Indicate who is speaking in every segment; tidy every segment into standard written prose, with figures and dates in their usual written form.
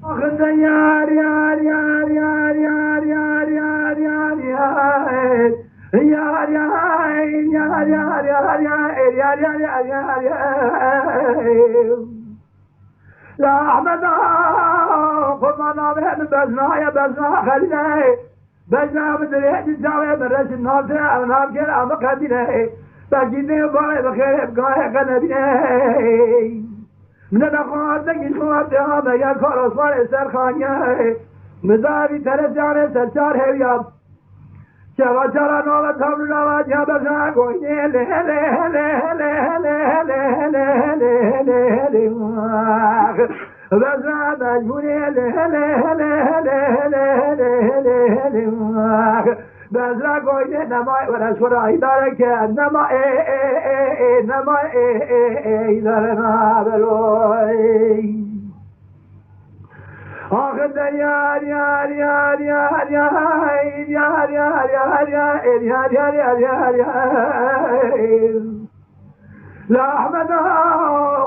Speaker 1: آخه یار یار یار یار یار یار یار یار یار yar yar yar yar yar yar yar yar yar yar la ahmed qurban ben bezna ya bezna khalile bezna bedre jawe berash nafse naf ke am kadine bagide bare bkhair gahe kanabine من دخوات گیشوار دام یا کارسوار سرخانیه مزاری ترجار سرچار هیاب چرا چرا نوال تابلو نوال یا بزا گوینه له له له له له له له له له بزا مجبوری له له له له له له له بزا گوینه نمای ورشورایی داره که نمای داره نابلوی آخه یار یار یار یار یار یار یار یار یار یار یار یار لا احمد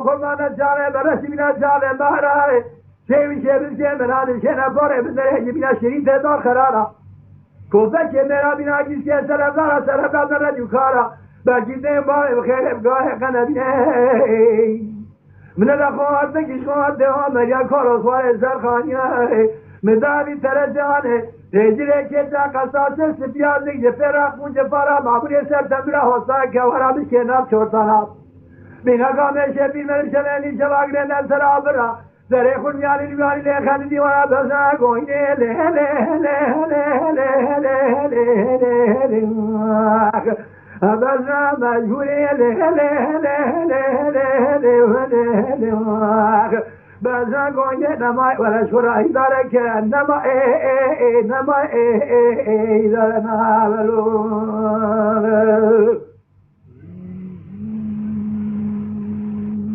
Speaker 1: قربان جاره برسی بینا جاره بهراره شیوی شیوی شیوی مرادی شینا باره بزره بینا شریف دار خرارا کوفه که میرا بینا کس که سرزارا سرزار در جوکارا بگیده باره بخیر بگاه قنبینه من الأخوات بكشوات دوام يا كورسوار زرخانيا مداري ترجانه رجلك يدا قصاص سبيان دي فرق مجفرا معبولي سر تمرا حسا كورا بشينا شورتانا بنا قامه شبير من شلالي شواق لنا سرابرا زري خنيالي المالي لخان ديوانا بسا قويني له له له له له له له له أبدا مجبوري له له له له له له له بزا گوینه نمای ولا شورای داره که نمای داره نبلو